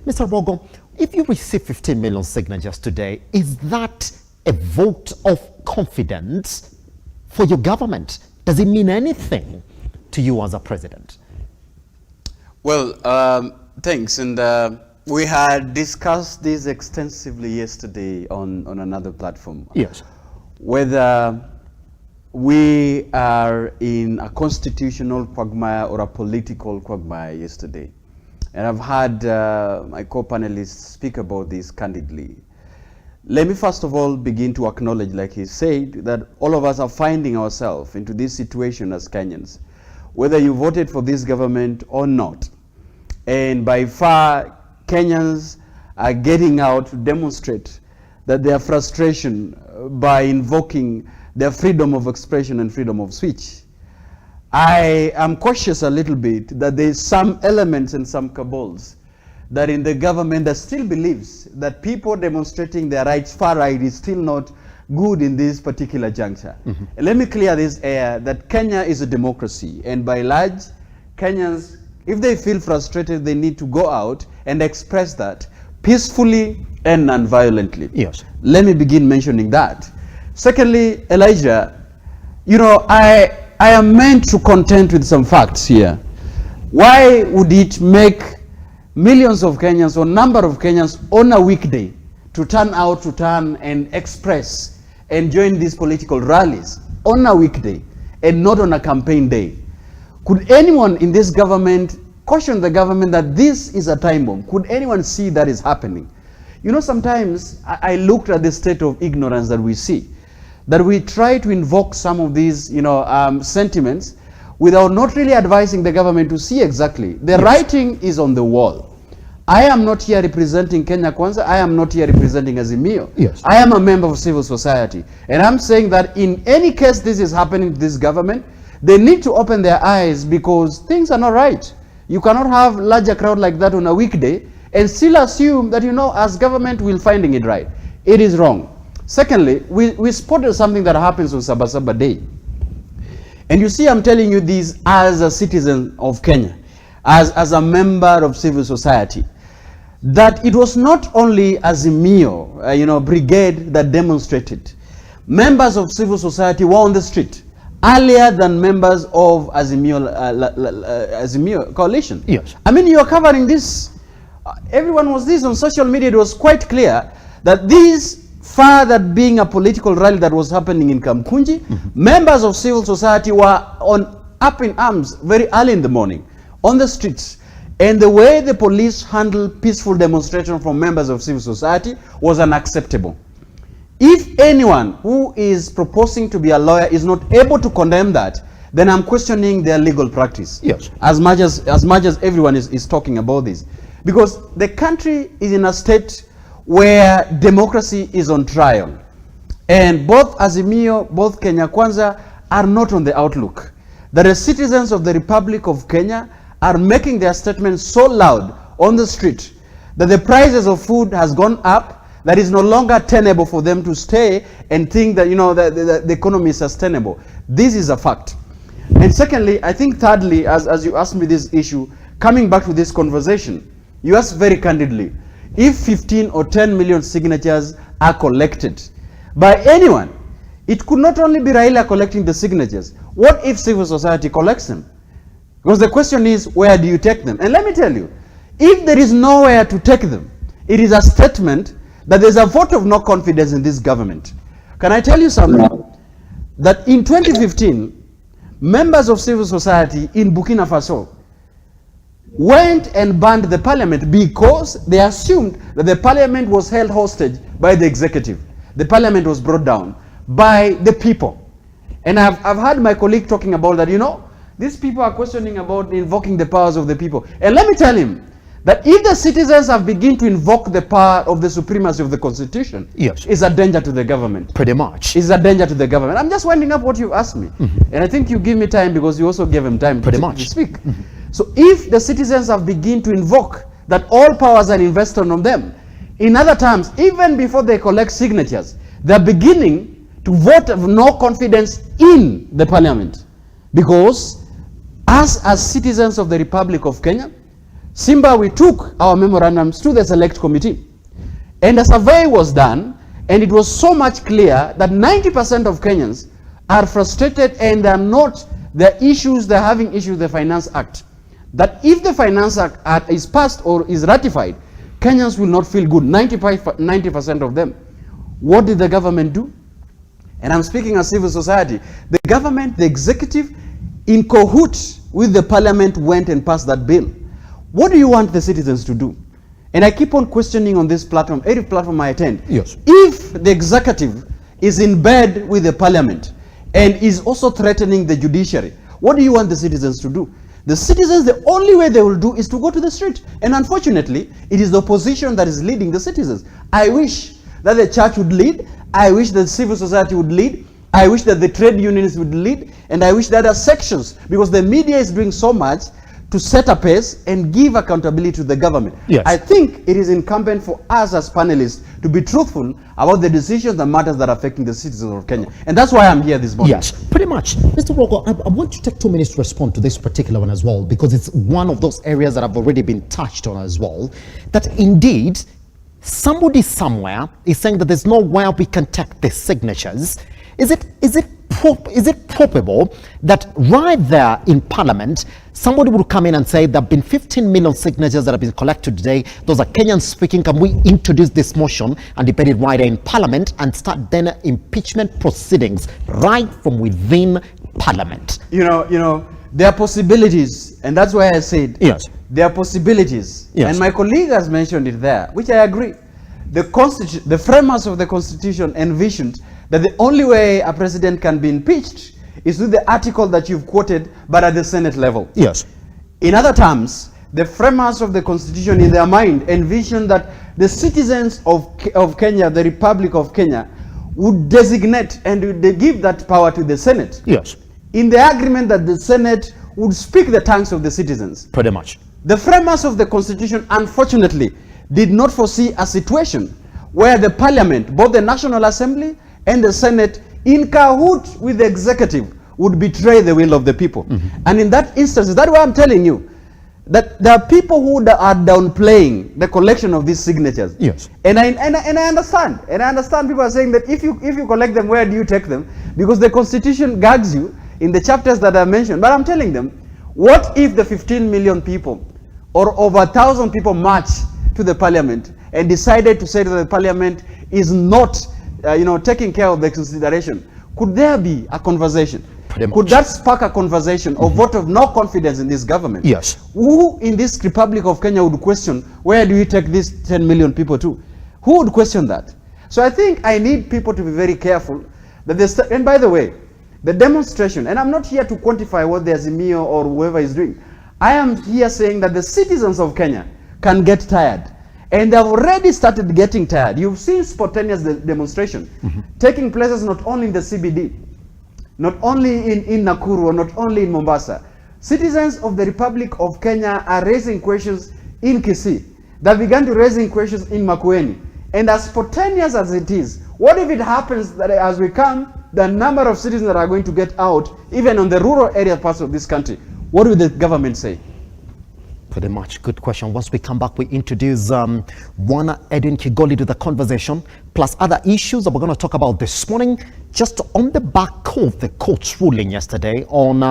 Mr. Bogo, if you receive 15 million signatures today, is that a vote of confidence for your government? Does it mean anything to you as a president? Well, thanks. And we had discussed this extensively yesterday on another platform. Yes. Whether we are in a constitutional quagmire or a political quagmire yesterday. And I've had my co-panelists speak about this candidly. Let me first of all begin to acknowledge, like he said, that all of us are finding ourselves into this situation as Kenyans, whether you voted for this government or not. And by far, Kenyans are getting out to demonstrate that their frustration by invoking their freedom of expression and freedom of speech. I am cautious a little bit that there's some elements and some cabals that in the government that still believes that people demonstrating their rights, far right, is still not good in this particular juncture. Mm-hmm. Let me clear this air that Kenya is a democracy, and by large, Kenyans, if they feel frustrated, they need to go out and express that peacefully and non-violently. Yes. Let me begin mentioning that. Secondly, Elijah, you know, I am meant to contend with some facts here. Why would it make millions of Kenyans or number of Kenyans on a weekday to turn out and express and join these political rallies on a weekday and not on a campaign day? Could anyone in this government caution the government that this is a time bomb? Could anyone see that is happening? You know, sometimes I looked at the state of ignorance that we see, that we try to invoke some of these, you know, sentiments without not really advising the government to see exactly. The Yes. writing is on the wall. I am not here representing Kenya Kwanza. I am not here representing Azimio. Yes. I am a member of civil society. And I'm saying that in any case this is happening to this government, they need to open their eyes because things are not right. You cannot have larger crowd like that on a weekday and still assume that, you know, as government we're finding it right. It is wrong. Secondly, we spotted something that happens on Sabasaba Day. And you see, I'm telling you this as a citizen of Kenya, as a member of civil society, that it was not only Azimio, you know, brigade that demonstrated. Members of civil society were on the street earlier than members of Azimio coalition. Yes. I mean, you are covering this. Everyone was this on social media. It was quite clear that this, far that being a political rally that was happening in Kamkunji, members of civil society were up in arms very early in the morning on the streets. And the way the police handled peaceful demonstration from members of civil society was unacceptable. If anyone who is proposing to be a lawyer is not able to condemn that, then I'm questioning their legal practice. Yes. As much as everyone is talking about this. Because the country is in a state where democracy is on trial. And both Azimio, both Kenya Kwanza are not on the outlook. The citizens of the Republic of Kenya are making their statements so loud on the street that the prices of food has gone up, that is no longer tenable for them to stay and think that, you know, the economy is sustainable. This is a fact. And secondly, I think thirdly, as you asked me this issue, coming back to this conversation, you asked very candidly, if 15 or 10 million signatures are collected by anyone, it could not only be Raila collecting the signatures. What if civil society collects them? Because the question is, where do you take them? And let me tell you, if there is nowhere to take them, it is a statement that there's a vote of no confidence in this government. Can I tell you something? That in 2015, members of civil society in Burkina Faso went and banned the parliament because they assumed that the parliament was held hostage by the executive. The parliament was brought down by the people. And I've had my colleague talking about that, you know, these people are questioning about invoking the powers of the people. And let me tell him that if the citizens have begun to invoke the power of the supremacy of the constitution, yes, it's a danger to the government. Pretty much. It's a danger to the government. I'm just winding up what you asked me. And I think you give me time because you also gave him time to speak. So if the citizens have begun to invoke that all powers are invested on them, in other terms, even before they collect signatures, they're beginning to vote of no confidence in the parliament. Because as citizens of the Republic of Kenya, Simba, we took our memorandums to the select committee, and a survey was done, and it was so much clear that 90% of Kenyans are frustrated, and they're having issues with the Finance Act. That if the Finance Act is passed or is ratified, Kenyans will not feel good, 90% of them. What did the government do? And I'm speaking as civil society. The government, the executive, in cahoots with the parliament, went and passed that bill. What do you want the citizens to do? And I keep on questioning on this platform, every platform I attend. Yes. If the executive is in bed with the parliament and is also threatening the judiciary, what do you want the citizens to do? The citizens, the only way they will do is to go to the street. And unfortunately, it is the opposition that is leading the citizens. I wish that the church would lead. I wish that civil society would lead. I wish that the trade unions would lead. And I wish that other sections, because the media is doing so much to set a pace and give accountability to the government. Yes. I think it is incumbent for us as panelists to be truthful about the decisions and matters that are affecting the citizens of Kenya. And that's why I'm here this morning. Yes, pretty much. Mr. Rogo, I want to take 2 minutes to respond to this particular one as well, because it's one of those areas that have already been touched on as well, that indeed somebody somewhere is saying that there's nowhere we can take the signatures. Is it probable that right there in Parliament, somebody would come in and say there have been 15 million signatures that have been collected today. Those are Kenyans speaking. Can we introduce this motion and debate it right there in Parliament and start then impeachment proceedings right from within Parliament? You know, there are possibilities, and that's why I said yes, there are possibilities. Yes. And my colleague has mentioned it there, which I agree. The framers of the Constitution envisioned that the only way a president can be impeached is with the article that you've quoted, but at the Senate level. Yes. In other terms, the framers of the Constitution in their mind envisioned that the citizens of Kenya, the Republic of Kenya, would designate and they give that power to the Senate. Yes. In the agreement that the Senate would speak the tongues of the citizens. Pretty much. The framers of the Constitution, unfortunately, did not foresee a situation where the Parliament, both the National Assembly and the Senate, in cahoot with the executive, would betray the will of the people. Mm-hmm. And in that instance, that's why I'm telling you that there are people who are downplaying the collection of these signatures. Yes. And I understand. And I understand people are saying that if you collect them, where do you take them? Because the Constitution gags you in the chapters that I mentioned. But I'm telling them, what if the 15 million people or over 1,000 people march to the Parliament and decided to say that the Parliament is not taking care of the consideration? Could there be a conversation? Could that spark a conversation or vote of no confidence in this government? Yes. Who in this Republic of Kenya would question, where do you take these 10 million people to? Who would question that? So I think I need people to be very careful that and by the way, the demonstration, and I'm not here to quantify what the Azimio or whoever is doing. I am here saying that the citizens of Kenya can get tired. And they've already started getting tired. You've seen spontaneous demonstration taking places not only in the CBD, not only in Nakuru, or not only in Mombasa. Citizens of the Republic of Kenya are raising questions in Kisii. They began to raising questions in Makueni. And as spontaneous as it is, what if it happens that as we come, the number of citizens that are going to get out, even on the rural area parts of this country, what will the government say? Pretty much. Good question. Once we come back, we introduce one Edwin Kigoli to the conversation, plus other issues that we're going to talk about this morning, just on the back of the court's ruling yesterday on